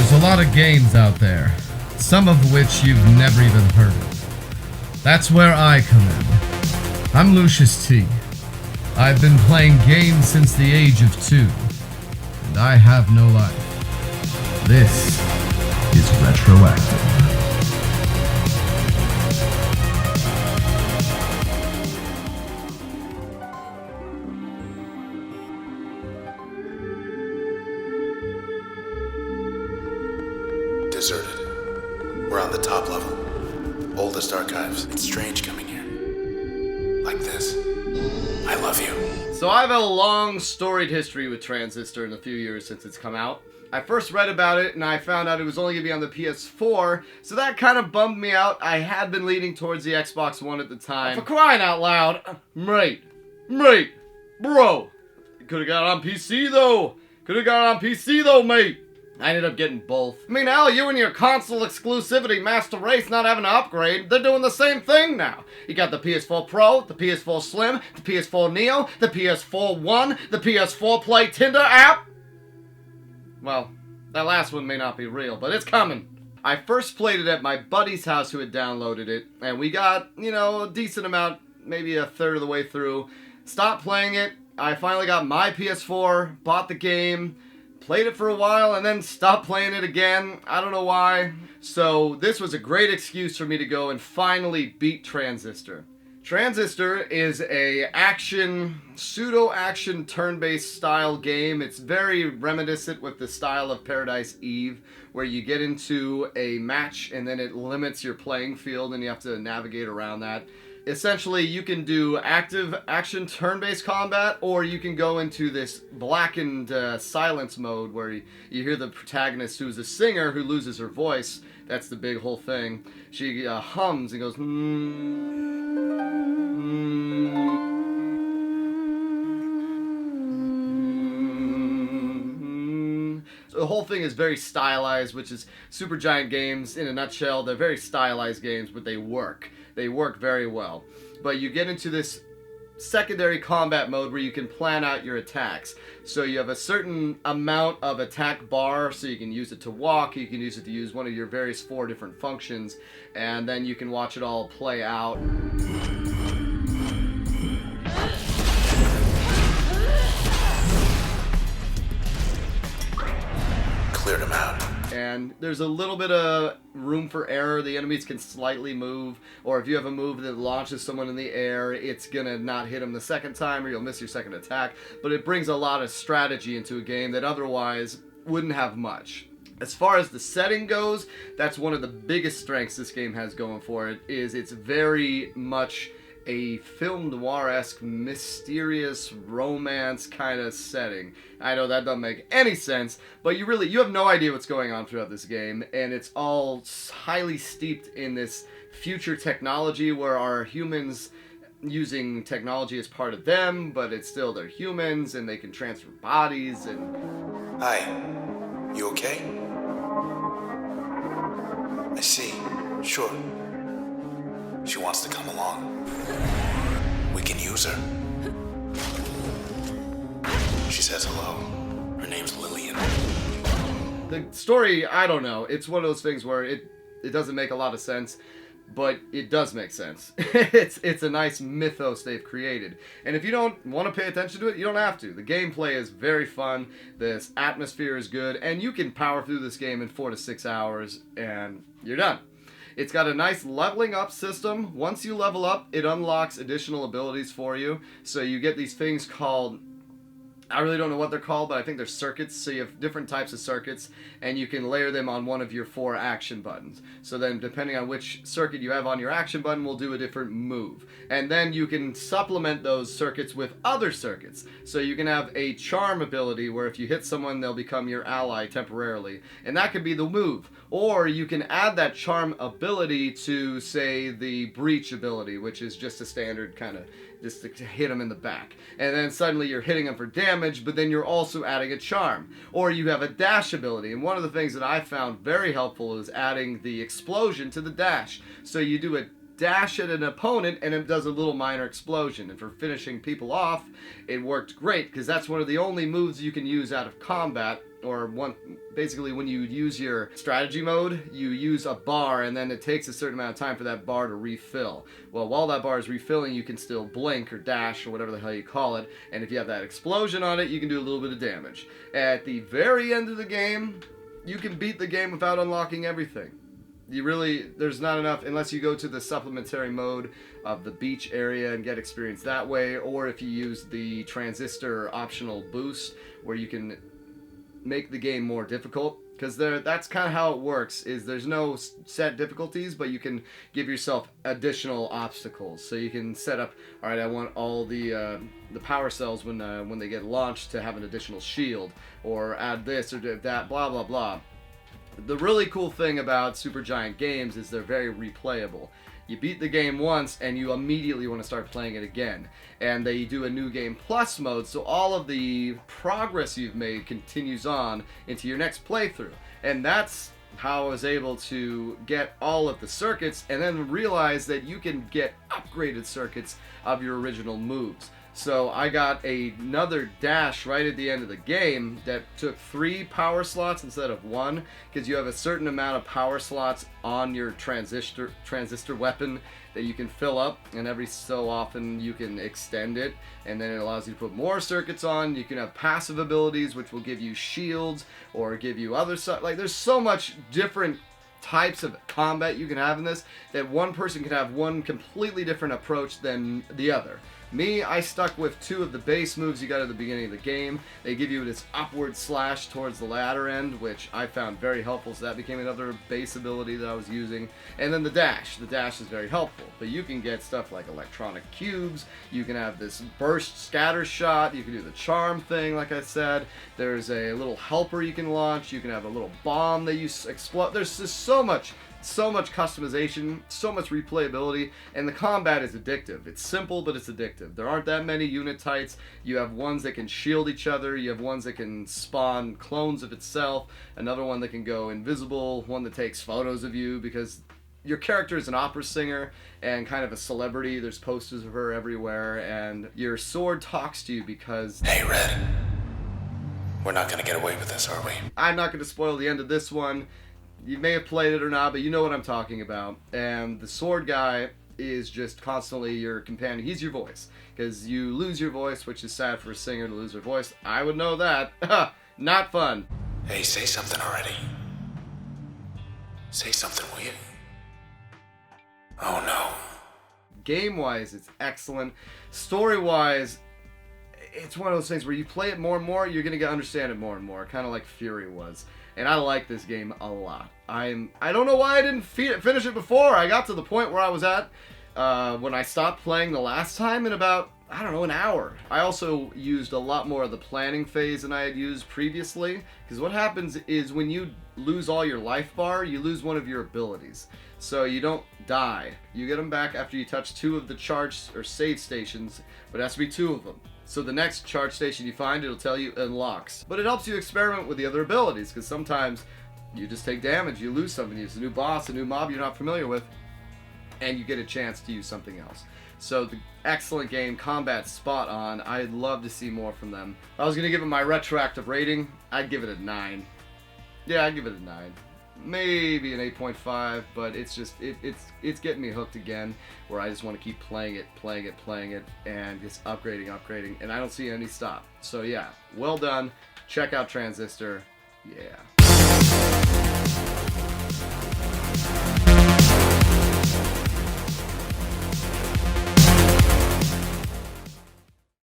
There's a lot of games out there, some of which you've never even heard of. That's where I come in. I'm Lucious T. I've been playing games since the age of 2, and I have no life. This is RetroActive. Deserted. We're on the top level. Oldest archives. It's strange coming here. Like this. I love you. So I have a long storied history with Transistor in the few years since it's come out. I first read about it and I found out it was only going to be on the PS4, so that kind of bummed me out. I had been leaning towards the Xbox One at the time. For crying out loud, mate, bro. Could have got it on PC though, mate. I ended up getting both. I mean, Al, you and your console exclusivity master race not having to upgrade, they're doing the same thing now. You got the PS4 Pro, the PS4 Slim, the PS4 Neo, the PS4 One, the PS4 Play Tinder app. Well, that last one may not be real, but it's coming. I first played it at my buddy's house who had downloaded it, and we got, a decent amount, maybe a third of the way through. Stopped playing it. I finally got my PS4, bought the game, played it for a while, and then stopped playing it again. I don't know why. So this was a great excuse for me to go and finally beat Transistor. Transistor is a pseudo-action turn-based style game. It's very reminiscent with the style of Paradise Eve, where you get into a match and then it limits your playing field and you have to navigate around that. Essentially, you can do active action turn-based combat, or you can go into this blackened silence mode where you hear the protagonist, who's a singer who loses her voice. That's the big whole thing. She hums and goes, So the whole thing is very stylized, which is Supergiant games in a nutshell. They're very stylized games, but they work. They work very well. But you get into this secondary combat mode where you can plan out your attacks. So you have a certain amount of attack bar, so you can use it to walk, you can use it to use one of your various 4 different functions, and then you can watch it all play out. Cleared him out. And there's a little bit of room for error. The enemies can slightly move, or if you have a move that launches someone in the air, it's gonna not hit them the second time, or you'll miss your second attack. But it brings a lot of strategy into a game that otherwise wouldn't have much. As far as the setting goes, that's one of the biggest strengths this game has going for it, is it's very much a film noir-esque, mysterious romance kind of setting. I know that doesn't make any sense, but you have no idea what's going on throughout this game, and it's all highly steeped in this future technology where our humans using technology as part of them, but it's still they're humans and they can transfer bodies and... Hi. You okay? I see. Sure. She wants to come along. We can use her. She says hello. Her name's Lillian. The story, I don't know. It's one of those things where it doesn't make a lot of sense, but it does make sense. It's a nice mythos they've created. And if you don't want to pay attention to it, you don't have to. The gameplay is very fun, this atmosphere is good, and you can power through this game in 4 to 6 hours, and you're done. It's got a nice leveling up system. Once you level up, it unlocks additional abilities for you. So you get these things called, I really don't know what they're called, but I think they're circuits. So you have different types of circuits, and you can layer them on one of your 4 action buttons. So then depending on which circuit you have on your action button will do a different move. And then you can supplement those circuits with other circuits. So you can have a charm ability where if you hit someone, they'll become your ally temporarily. And that could be the move. Or you can add that charm ability to, say, the breach ability, which is just a standard kind of just to hit them in the back. And then suddenly you're hitting them for damage, but then you're also adding a charm. Or you have a dash ability, and one of the things that I found very helpful is adding the explosion to the dash. So you do a dash at an opponent and it does a little minor explosion. And for finishing people off, it worked great because that's one of the only moves you can use out of combat or basically when you use your strategy mode, you use a bar and then it takes a certain amount of time for that bar to refill. Well, while that bar is refilling, you can still blink or dash or whatever the hell you call it, and if you have that explosion on it, you can do a little bit of damage. At the very end of the game, you can beat the game without unlocking everything. There's not enough unless you go to the supplementary mode of the beach area and get experience that way, or if you use the Transistor optional boost where you can make the game more difficult, because that's kind of how it works. Is there's no set difficulties, but you can give yourself additional obstacles. So you can set up, all right, I want all the power cells when they get launched to have an additional shield, or add this or that, blah blah blah. The really cool thing about Supergiant games is they're very replayable. You beat the game once and you immediately want to start playing it again. And they do a new game plus mode, so all of the progress you've made continues on into your next playthrough. And that's how I was able to get all of the circuits and then realize that you can get upgraded circuits of your original moves. So I got another dash right at the end of the game that took 3 power slots instead of 1, because you have a certain amount of power slots on your transistor weapon that you can fill up, and every so often you can extend it, and then it allows you to put more circuits on. You can have passive abilities which will give you shields or give you other stuff. Like, there's so much different types of combat you can have in this that one person can have one completely different approach than the other. Me, I stuck with 2 of the base moves you got at the beginning of the game. They give you this upward slash towards the ladder end, which I found very helpful, so that became another base ability that I was using. And then the dash. The dash is very helpful, but you can get stuff like electronic cubes, you can have this burst scatter shot, you can do the charm thing like I said, there's a little helper you can launch, you can have a little bomb that you explode. There's just so much customization, so much replayability, and the combat is addictive. It's simple, but it's addictive. There aren't that many unit types. You have ones that can shield each other, you have ones that can spawn clones of itself, another one that can go invisible, one that takes photos of you, because your character is an opera singer and kind of a celebrity. There's posters of her everywhere, and your sword talks to you because... Hey, Red. We're not gonna get away with this, are we? I'm not gonna spoil the end of this one. You may have played it or not, but you know what I'm talking about. And the sword guy is just constantly your companion. He's your voice, because you lose your voice, which is sad for a singer to lose their voice. I would know that. Not fun. Hey, say something already. Say something, will you? Oh no. Game-wise, it's excellent. Story-wise, it's one of those things where you play it more and more, you're going to understand it more and more, kind of like Fury was. And I like this game a lot. I don't know why I didn't finish it before. I got to the point where I was at when I stopped playing the last time in about, I don't know, an hour. I also used a lot more of the planning phase than I had used previously, because what happens is when you lose all your life bar, you lose one of your abilities. So you don't die. You get them back after you touch 2 of the charge or save stations, but it has to be 2 of them. So the next charge station you find, it'll tell you unlocks. But it helps you experiment with the other abilities, because sometimes you just take damage, you lose something, it's a new boss, a new mob you're not familiar with, and you get a chance to use something else. So the excellent game, combat spot on. I'd love to see more from them. If I was gonna give it my retroactive rating, I'd give it a 9. Yeah, I'd give it a 9. Maybe an 8.5, but it's just it's getting me hooked again, where I just want to keep playing it, and just upgrading, and I don't see any stop. So yeah, well done. Check out Transistor. Yeah.